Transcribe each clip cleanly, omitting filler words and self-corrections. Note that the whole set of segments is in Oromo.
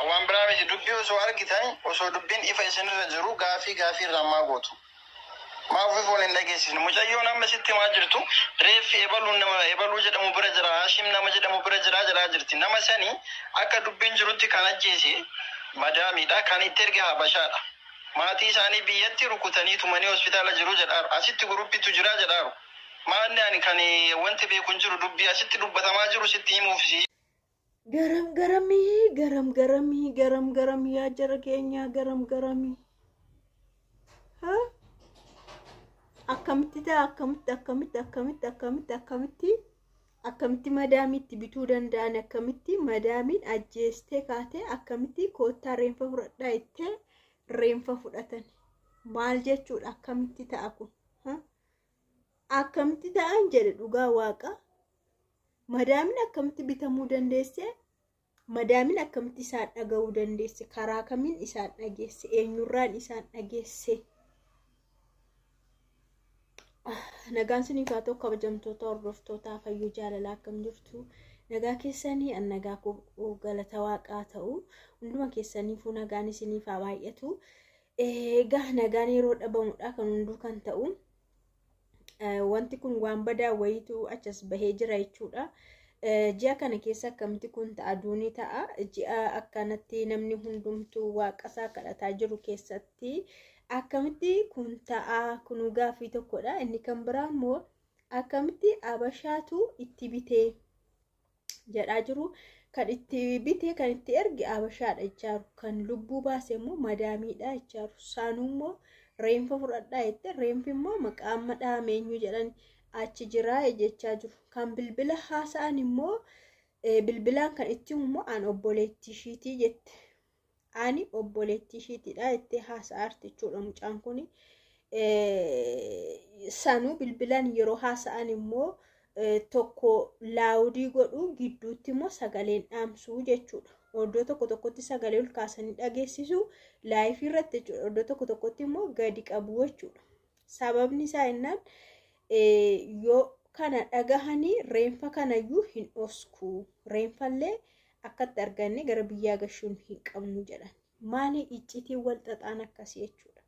Waan biraa miti dubbii osoo argitan osoo dubbiin ifa isinirra jiru gaafii rammaa gootu. Maaf foon hin dhageessisne mucayyoon amma sitti maa jirtu reeffi ebaluu jedhamu bira jira Hashim nama jedhamu bira jira jirti. Nama sanii akka dubbiin jirutti kan ajjeese madaamiidha kan itti erge Habashaadha. Maatii isaanii biyyatti rukutanii tumanii hospitaala jiru jedhaaru. Asitti guruppitu jira jedhaaru. Maanni ani kan wanti beekun jiru dubbii asitti dubbatamaa jiru sitti himuuf. garam yaa jara keenya garam ha akkamitti madaamitti bituu danda'an akkamitti madaamiin ajjeestee kaatee akkamitti koottaa reenfa fudhadhaa ittee reenfa fudhatan maal jechuudha akkamitti ta'a kun akkamitti ta'an jedhe dhugaa waaqa madaamin akkamitti bitamuu dandeesse madaamin akkamitti isaan dhaga'uu dandeesse karaa kamiin isaan dhageesse eenyurraan isaan dhageesse nagaan siniif haa ta'u kabajamtoota hordoftoota fayyuu jaalalaa akkam jirtu nagaa keessanii an nagaa koo galata waaqaa ta'u hunduma keessaniifuu nagaan isiniif haa baay'atu egaa nagaan yeroo dhabamudha kan hunduu kan ta'u wanti kun waan badaa wayitu achas bahee jira jechuudha ji'a kana keessa akkamitti kun ta'a duuni ta'a ji'a akkanatti namni hundumtuu waaqasaa kadhataa jiru keessatti akkamitti kun ta'a kun gaafii tokkodha inni kan biraa immoo akkamitti Habashaatu itti bitee jedhaa jiru kan itti bitee kan itti erge Habashaadha jechaaru kan lubbuu baase immoo madaamiidha jechaaru saanuu immoo reenfa fudhadhaa jette reenfi immoo maqaan madhaameenyu jedhan achi jiraa jechaa jiru kan bilbila haasa'an immoo bilbilaan kan itti immoo an obboleettii ishiitii jette ani obboleettii ishiitidha jettee haasa'aarti jechuudha mucaan kun sanuu bilbilaan yeroo haasa'an immoo tokko laawudii godhu gidduutti immoo sagaleen dhaamsuu jechuudha oddoo tokkotti sagalee ol kaasanii dhageessisu laayifii irratti jechuudha oddoo tokkotti immoo gadi qabu jechuudha sababni isaa innaan yoo kana dhagahanii reenfa kanayyuu hin dhosku reenfallee akkatti arganne gara biyyaa gashuun hin qabnu jedhan maali iccitiin wal xaxaan akkasii jechuudha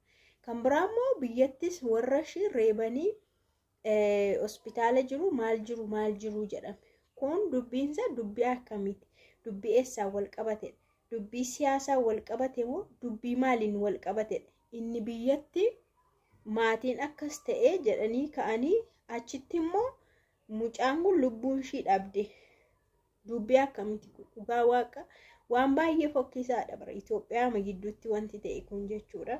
kan biraa immoo biyyattis warra shi reebanii hospitaala jiru maal jiru jedhame kun dubbiinsa dubbii akkamiiti dubbii eessaa wal qabatedha dubbii siyaasaa wal qabate moo dubbii maaliin wal qabatedha inni biyyatti maatiin akkas ta'ee jedhanii ka'anii achitti immoo mucaan kun lubbuun ishii dhabde dubbii akkamiiti dhugaa waaqa waan baay'ee fokkisaadha bara Itoophiyaa gidduutti wanti ta'e kun jechuudha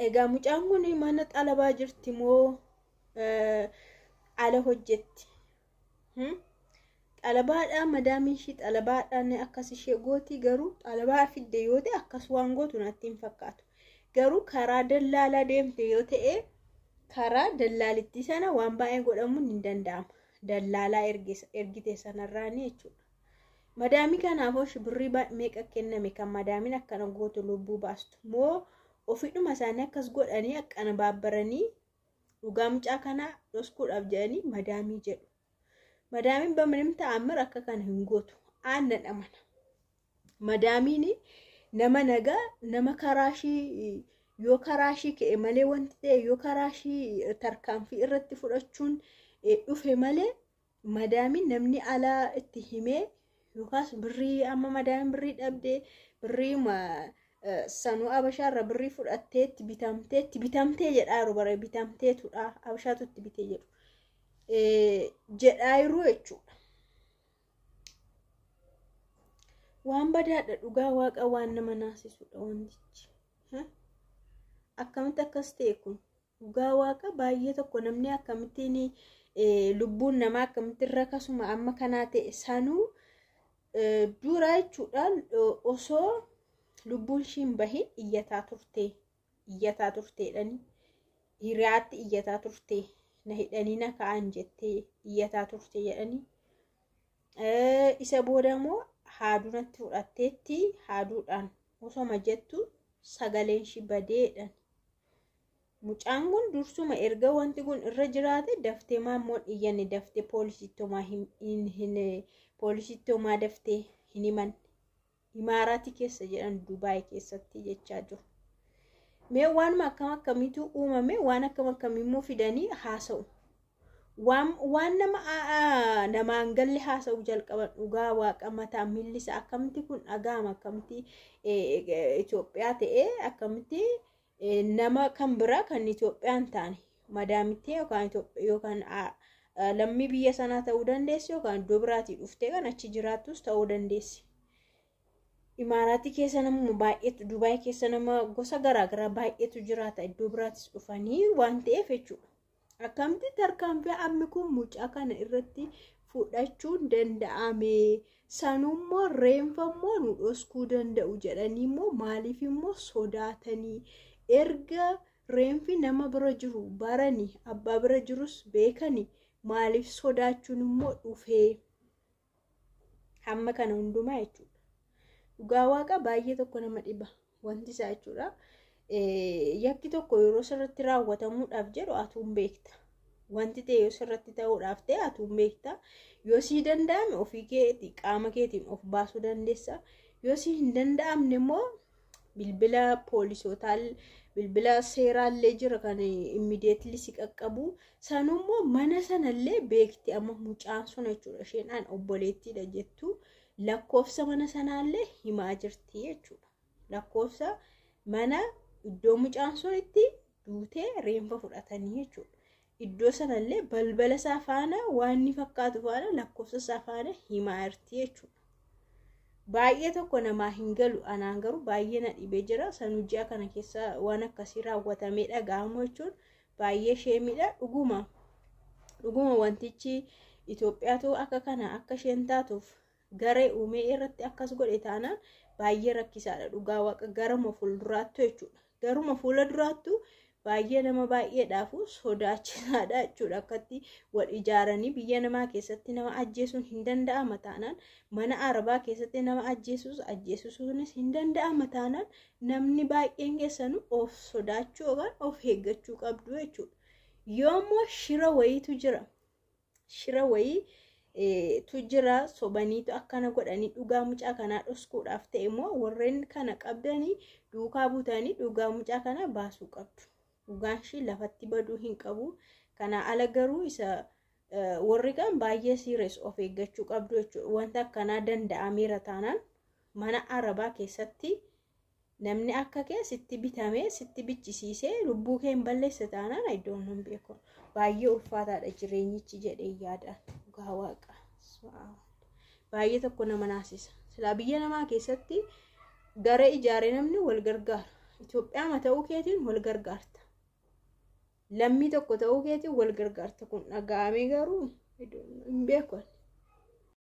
egaa mucaan kun mana xalabaa jirti moo ala hojjetti xalabaadha madaamiin ishii xalabaadhaan akkas ishee gooti garuu xalabaa fidde yoo ta'e akkas waan gootu natti hin fakkaatu garuu karaa dallaalaa deemte yoo ta'e karaa dallaalitti sana waan baay'ee godhamuun hin danda'ama dallaalaa ergite sanarraani jechuudha madaamii kanaafoo birrii meeqa kenname kan madaamiin akkana gootu lubbuu baastu moo ofidhuma isaanii akkas godhanii akkana baabbaranii dhugaa mucaa kana dhoskuudhaaf jedhanii madaamii jedhu madaamiin bamanim ta'ammar akka kana hin gootu aanna dhamana madaamiin nama nagaa nama karaashii yoo karaashii ka'e malee wanti ta'e yoo karaashii tarkaanfii irratti fudhachuun dhufe malee madaamiin namni alaa itti himee yookaas birrii amma madaamin birrii dhabdee birrii sanuu Habashaarra birrii fudhattee itti bitamtee jedhaaru bara bitamteetudha Habashaatu itti bitee jedhu jedhaayiru jechuudha waan badaadha dhugaa waaqa waan nama naasisudha wantichi akkamitti akkas ta'e kun dhugaa waaqa baay'ee tokko namni akkamittiin lubbuun namaa akkamittiin rakkasuma amma kanaa ta'e sanuu dura jechuudhaan osoo lubbuun ishiin bahin iyyataa turteedhani hiriyaatti iyyataa turte na hidhanii na ka'an jettee iyyataa turte jedhanii isa booda immoo haadunatti fudhatteetti haaduudhaan osoma jettu sagaleen shi badeedhan mucaan kun dursuma erga wanti kun irra jiraate daftee maammoon iyyanne daftee poolisittoomaa daftee hin himan Imaaraatii keessa jedhan Dubaay keessatti jechaa jiru. Mee waan akkamiitu uumame waan akkamiimmoo fidanii haasa'u. Waan namaan galle haasa'u jalqaban dhugaa waaqa mataa millisa akkamitti kun dhagaama akkamitti Itoophiyaa ta'ee akkamitti nama kan biraa kan Itoophiyaan taane madaamitti yookaan lammii biyya sanaa ta'uu dandeessi yookaan iddoo biraatii dhuftee kan achi jiraattus ta'uu dandeessi. Imaaraatii keessa nama baay'eetu Dubaay keessa nama gosa garaagaraa baay'eetu jiraata iddoo biraatis dhufanii waan ta'eef jechuudha. Akkamitti tarkaanfii amma kun mucaa kana irratti fudhachuun danda'ame sanummoo reenfammoo nu dhoskuu danda'u jedhanii immoo maaliif immoo sodaatanii erga reenfi nama bira jiru baranii abbaa bira jirus beekanii maaliif sodaachuun immoo dhufee hamma kana hundumaa jechuudha. Dhugaa waaqa baay'ee tokko nama dhiba wanti isaa jechuudha. Yakki tokko yeroo sirriitti raawwatamuudhaaf jedhu atuun beekta. Wanti ta'e yoo sirriitti ta'uudhaaf ta'e atuun beekta. Yoo sii danda'ame ofii keetii qaama keetiin of baasuu dandeessa. Yoo sii hin danda'amne immoo bilbila poolisootaa bilbila seeraallee jira kan immediately si qaqqabu. Sanummoo mana sanallee beekti amma mucaan sun jechuudha. Isheen obboleettiidha jettu lakkoofsa mana sanaallee himaa jirti jechuudha. Lakkoofsa mana iddoo mucaan sun itti duutee reenfa fudhatanii jechuudha. Iddoo sanallee balbala isaa faana waan inni fakkaatu faana lakkoofsa isaa faana himaa jirti jechuudha. Baay'ee tokko namaa hin galu anaan garuu baay'ee na dhibee jira. Sanuu ji'a kana keessa waan akkasii raawwatamee dhaga'amu jechuun baay'ee sheemidha. Dhuguma wantichi Itoophiyaatu akka kana akka isheen taatuuf garee uumee irratti akkas godhe taanaan baay'ee rakkisaadha. Dhugaa waaqa garuma fuulduraattu jechuudha. Garuma fuula duraattu baay'ee nama baay'eedhaafu sodaachisaadha jechuudha. Akkatti wal ijaaranii biyya namaa keessatti nama ajjeesuun hin danda'ama taanaan mana arabaa keessatti nama ajjeesuunis hin danda'ama taanaan namni baay'een keessanuu of sodaachuu yookaan of eeggachuu qabdu jechuudha. Yoommoo shira wayiitu jira. Shira wayii tu jira sobaniitu akkana godhanii dhugaa mucaa kanaa dhoskuudhaaf ta'e immoo warreen kana qabdanii duukaa butanii dhugaa mucaa kana baasuu qabdu. Dhugaan ishii lafatti baduu hin qabu. Kana ala garuu isa warri kan baay'ee serious of eeggachuu qabdu jechuudha. Wanta akkanaa danda'ameera taanaan mana arabaa keessatti namni akka kee sitti bitamee sitti bichisiisee lubbuu kee hin balleesse taanaan iddoon hin beeku. Baay'ee ulfaataadha jireenyichi jedhee yaada. Dhugaa waaqa. Baay'ee tokko nama naasisa. Silaa biyya namaa keessatti gara ijaaree namni wal gargaara. Itoophiyaa ta'uu keetiin wal gargaarta. Lammii tokko ta'uu keetiin wal gargaarta kun dhaga'amee garuu hin beeku.